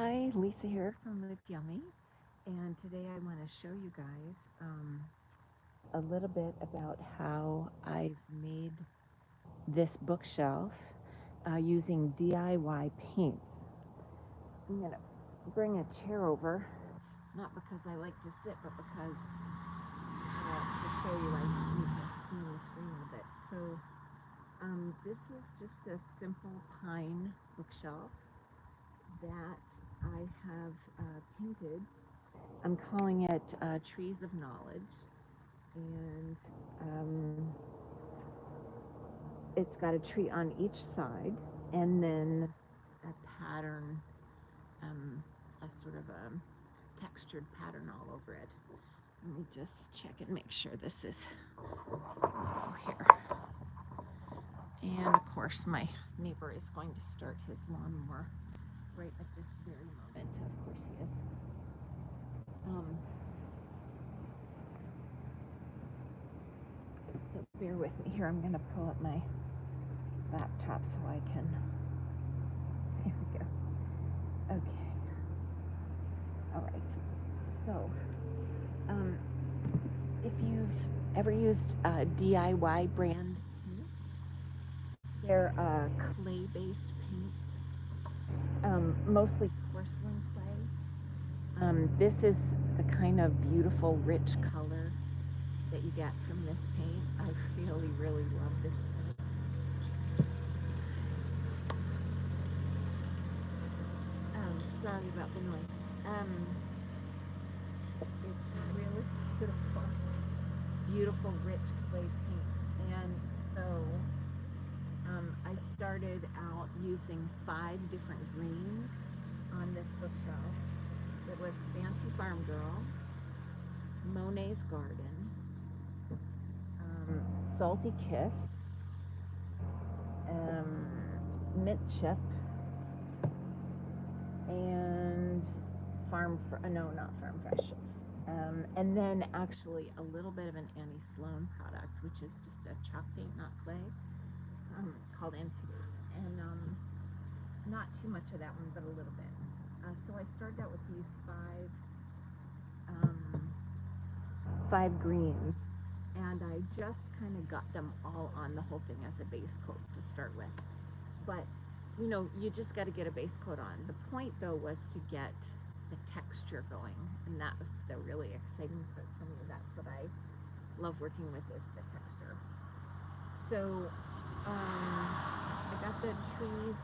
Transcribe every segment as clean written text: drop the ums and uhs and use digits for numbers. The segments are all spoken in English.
Hi, Lisa here from Live Yummy, and today I want to show you guys a little bit about how I've made this bookshelf using DIY paints. I'm going to bring a chair over, not because I like to sit, but because to show you I need to clean the screen a bit. So this is just a simple pine bookshelf that I have painted. I'm calling it Trees of Knowledge, and it's got a tree on each side, and then a pattern, a sort of a textured pattern all over it. Let me just check and make sure this is level here. And of course, my neighbor is going to start his lawnmower right at this very moment. Of course, he is. So bear with me here. I'm going to pull up my laptop so I can. There we go. Okay. All right. So, if you've ever used DIY brand paints, they're clay-based paint, mostly porcelain clay. This is the kind of beautiful, rich color that you get from this paint. I really, really love this paint. Sorry about the noise. It's really beautiful, beautiful, rich clay paint. And so I started out using 5 different greens on this bookshelf. It was Fancy Farm Girl, Monet's Garden, Salty Kiss, Mint Chip, and not Farm Fresh. And then actually a little bit of an Annie Sloan product, which is just a chalk paint, not clay, called Antiques. And not too much of that one, but a little bit. So I started out with these 5 greens, and I just kind of got them all on the whole thing as a base coat to start with. But you know, you just got to get a base coat on. The point though was to get the texture going, and that was the really exciting part for me. That's what I love working with, is the texture. So I got the trees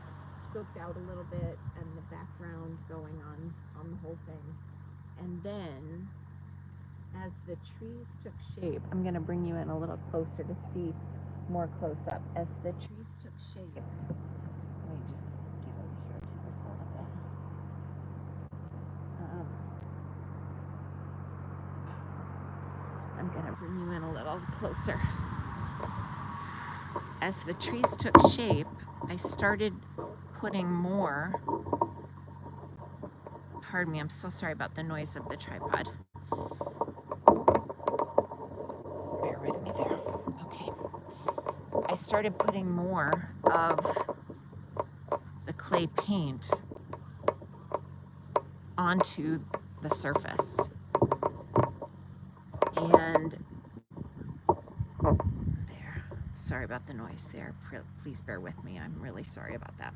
scoped out a little bit and the background going on the whole thing. And then as the trees took shape, I'm going to bring you in a little closer to see more close up. As the trees took shape, let me just get over here to this little bit. I'm going to bring you in a little closer. As the trees took shape, I started putting more. Pardon me, I'm so sorry about the noise of the tripod. Bear with me there. Okay. I started putting more of the clay paint onto the surface. And there, sorry about the noise there. Please bear with me. I'm really sorry about that.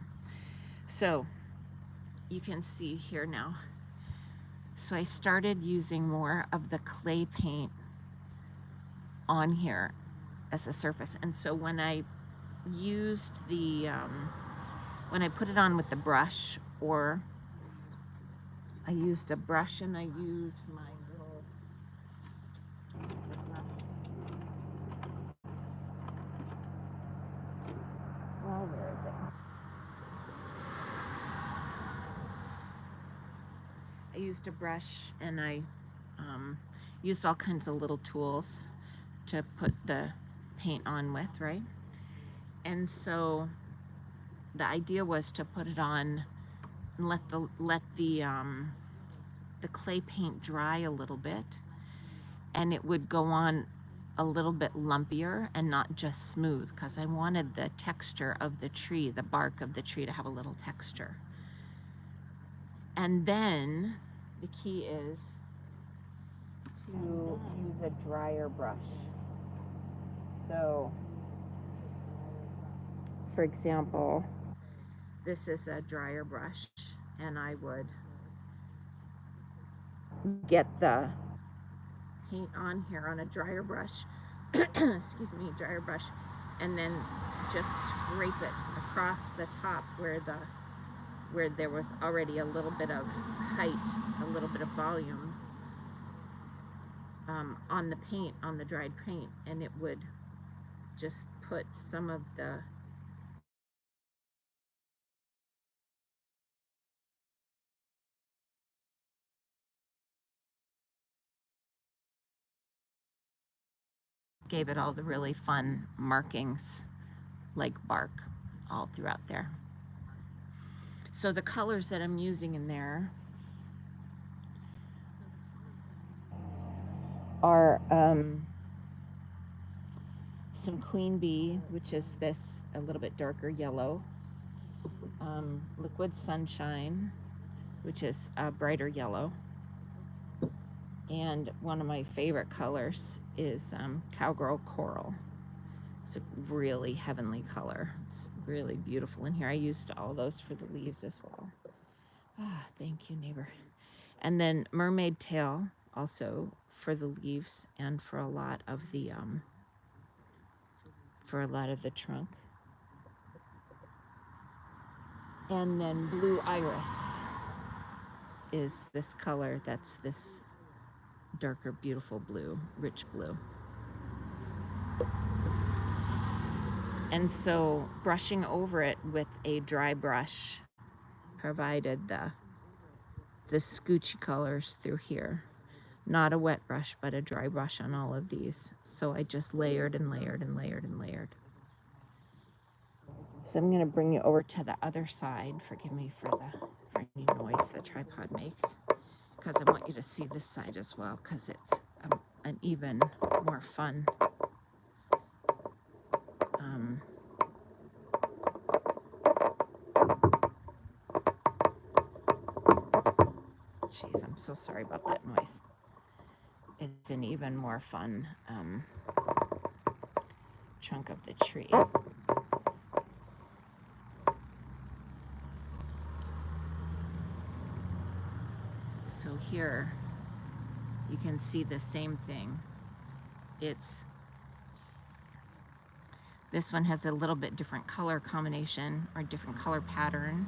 So you can see here now. So I started using more of the clay paint on here as a surface. And so when I used when I put it on with the brush, or I used a brush and I used my little, well, where is it? I used a brush and I used all kinds of little tools to put the paint on with, right? And so the idea was to put it on and let the clay paint dry a little bit, and it would go on a little bit lumpier and not just smooth, because I wanted the texture of the tree, the bark of the tree, to have a little texture. And then the key is to use a drier brush. So, for example, this is a dryer brush, and I would get the paint on here on a dryer brush, excuse me, dryer brush, and then just scrape it across the top where there was already a little bit of height, a little bit of volume on the paint, on the dried paint, and it would just put some of the gave it all the really fun markings like bark all throughout there. So the colors that I'm using in there are some Queen Bee, which is this a little bit darker yellow, Liquid Sunshine, which is a brighter yellow, and one of my favorite colors is Cowgirl Coral. It's a really heavenly color. It's really beautiful in here. I used all those for the leaves as well. Ah, thank you, neighbor. And then Mermaid Tail also for the leaves and for a lot of the trunk. And then Blue Iris is this color that's this darker, beautiful blue, rich blue. And so brushing over it with a dry brush provided the scoochy colors through here. Not a wet brush, but a dry brush on all of these. So I just layered and layered and layered and layered. So I'm gonna bring you over to the other side. Forgive me for any noise the tripod makes, because I want you to see this side as well, because it's an even more fun Jeez, I'm so sorry about that noise. It's an even more fun trunk of the tree. So here you can see the same thing. This one has a little bit different color combination or different color pattern.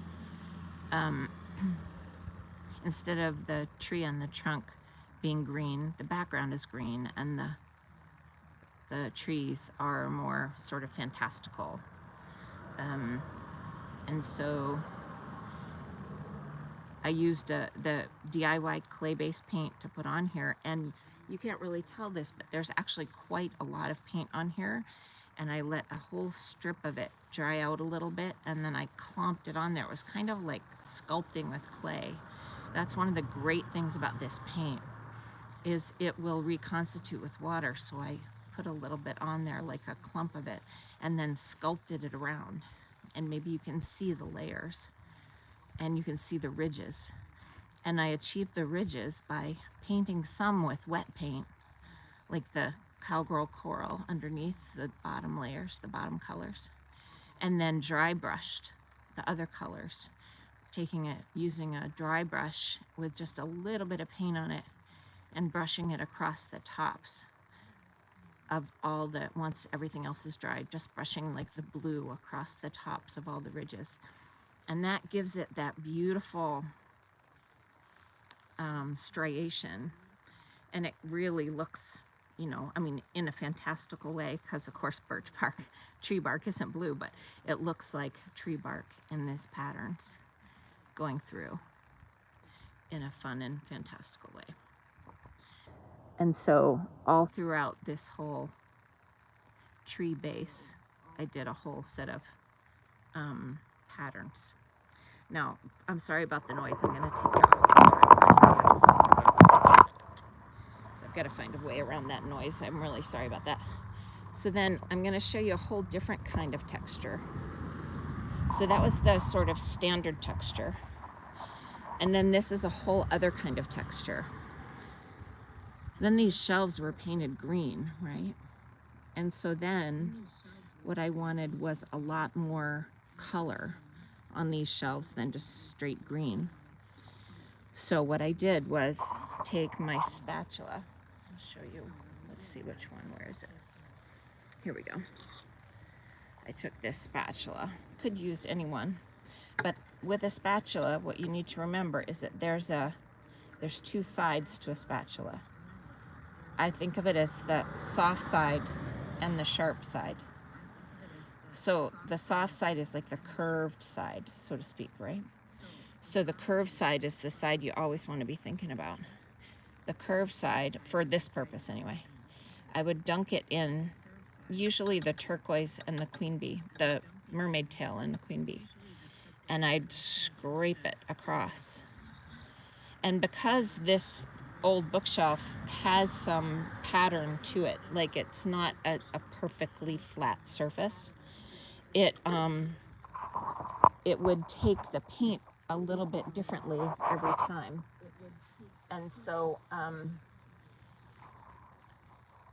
Instead of the tree on the trunk being green, the background is green, and the trees are more sort of fantastical. And so I used the DIY clay-based paint to put on here, and you can't really tell this, but there's actually quite a lot of paint on here, and I let a whole strip of it dry out a little bit, and then I clumped it on there. It was kind of like sculpting with clay. That's one of the great things about this paint, is it will reconstitute with water, so I put a little bit on there, like a clump of it, and then sculpted it around. And maybe you can see the layers, and you can see the ridges. And I achieved the ridges by painting some with wet paint, like the Cowgirl Coral underneath the bottom layers, the bottom colors, and then dry brushed the other colors, using a dry brush with just a little bit of paint on it and brushing it across the tops of all once everything else is dried, just brushing like the blue across the tops of all the ridges. And that gives it that beautiful striation. And it really looks, I mean, in a fantastical way, because of course tree bark isn't blue, but it looks like tree bark in these patterns going through in a fun and fantastical way. And so all throughout this whole tree base, I did a whole set of patterns. Now, I'm sorry about the noise. I'm going to take you off the tripod for just a second. So I've got to find a way around that noise. I'm really sorry about that. So then I'm going to show you a whole different kind of texture. So that was the sort of standard texture. And then this is a whole other kind of texture. Then these shelves were painted green, right? And so then what I wanted was a lot more color on these shelves than just straight green. So what I did was take my spatula. I'll show you. Let's see which one. Where is it? Here we go. I took this spatula. Could use any one. But with a spatula, what you need to remember is that there's two sides to a spatula. I think of it as the soft side and the sharp side. So the soft side is like the curved side, so to speak, right? So the curved side is the side you always want to be thinking about. The curved side, for this purpose anyway, I would dunk it in usually the turquoise and the queen bee, the mermaid tail and the queen bee, and I'd scrape it across. And because this old bookshelf has some pattern to it, like it's not a perfectly flat surface, it would take the paint a little bit differently every time. And so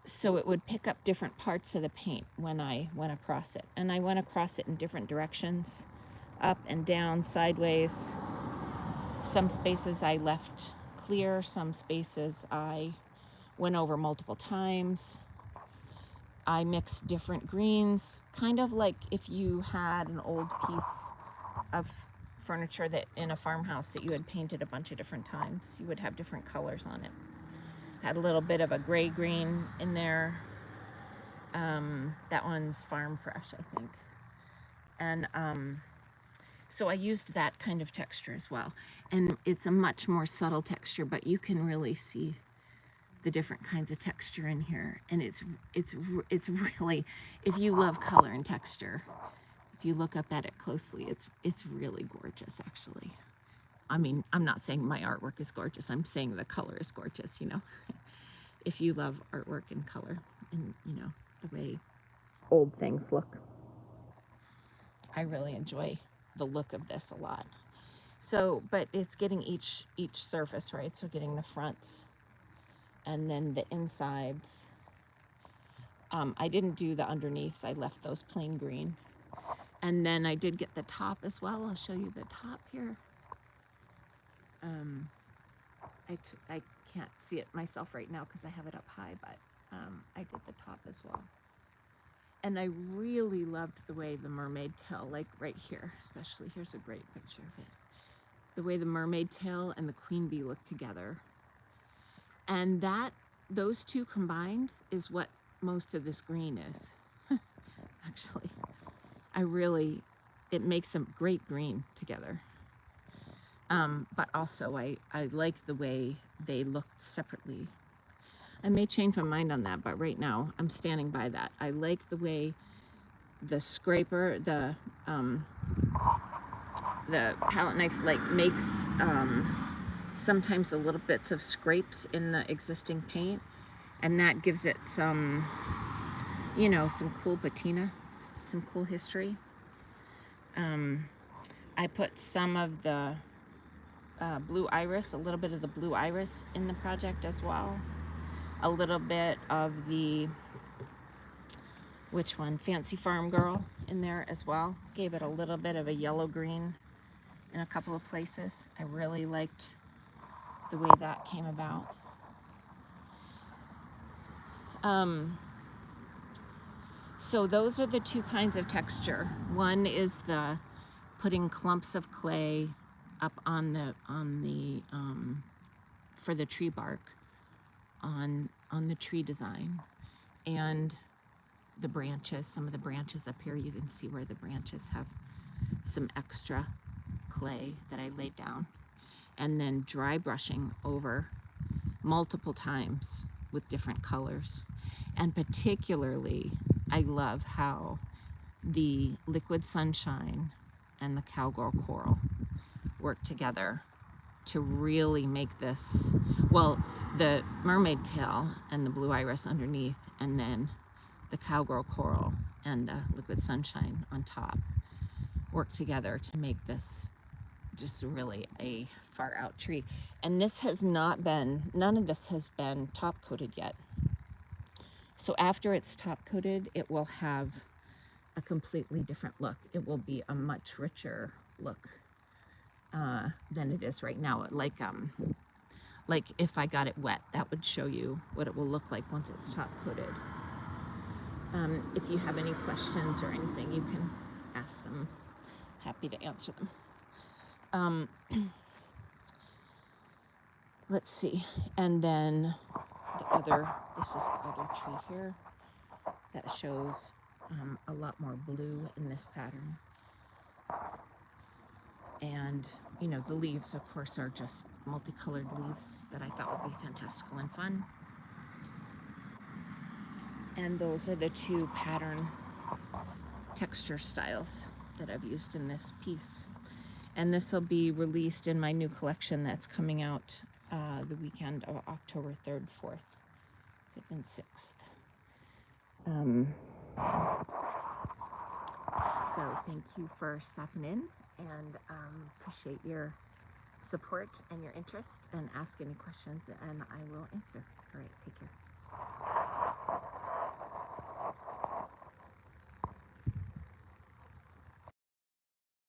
so it would pick up different parts of the paint when I went across it. And I went across it in different directions, up and down, sideways. Some spaces I left clear, some spaces I went over multiple times. I mixed different greens, kind of like if you had an old piece of furniture that in a farmhouse that you had painted a bunch of different times. You would have different colors on it. Had a little bit of a gray green in there. That one's Farm Fresh, I think. And so I used that kind of texture as well. And it's a much more subtle texture, but you can really see the different kinds of texture in here. And it's really, if you love color and texture, if you look up at it closely, it's really gorgeous, actually. I mean, I'm not saying my artwork is gorgeous. I'm saying the color is gorgeous, you know. If you love artwork and color and, you know, the way old things look. I really enjoy the look of this a lot. So, but it's getting each surface, right? So getting the fronts and then the insides. I didn't do the underneaths. I left those plain green. And then I did get the top as well. I'll show you the top here. I can't see it myself right now because I have it up high, but I did the top as well. And I really loved the way the mermaid tail, like right here, especially, here's a great picture of it. The way the mermaid tail and the queen bee look together. And those two combined is what most of this green is, actually. It makes a great green together. But also I like the way they looked separately. I may change my mind on that, but right now I'm standing by that. I like the way the scraper, the palette knife makes sometimes a little bits of scrapes in the existing paint, and that gives it some, you know, some cool patina, some cool history. I put some of the blue iris, a little bit of the blue iris in the project as well. A little bit of the, which one? Fancy Farm Girl in there as well. Gave it a little bit of a yellow green in a couple of places. I really liked the way that came about. So those are the two kinds of texture. One is the putting clumps of clay up on the for the tree bark on the tree design, and the branches, some of the branches up here, you can see where the branches have some extra clay that I laid down, and then dry brushing over multiple times with different colors. And particularly I love how the liquid sunshine and the cowgirl coral work together to really make this, well, the mermaid tail and the blue iris underneath, and then the cowgirl coral and the liquid sunshine on top work together to make this just really a far out tree. And this has not been, none of this has been top coated yet. So after it's top coated, it will have a completely different look. It will be a much richer look than it is right now. Like if I got it wet, that would show you what it will look like once it's top coated. If you have any questions or anything, you can ask them. Happy to answer them. Let's see. And then this is the other tree here that shows a lot more blue in this pattern. And, you know, the leaves, of course, are just multicolored leaves that I thought would be fantastical and fun. And those are the two pattern texture styles that I've used in this piece. And this will be released in my new collection that's coming out the weekend of October 3rd, 4th, 5th, and 6th. So thank you for stopping in, and appreciate your support and your interest, and ask any questions and I will answer. All right.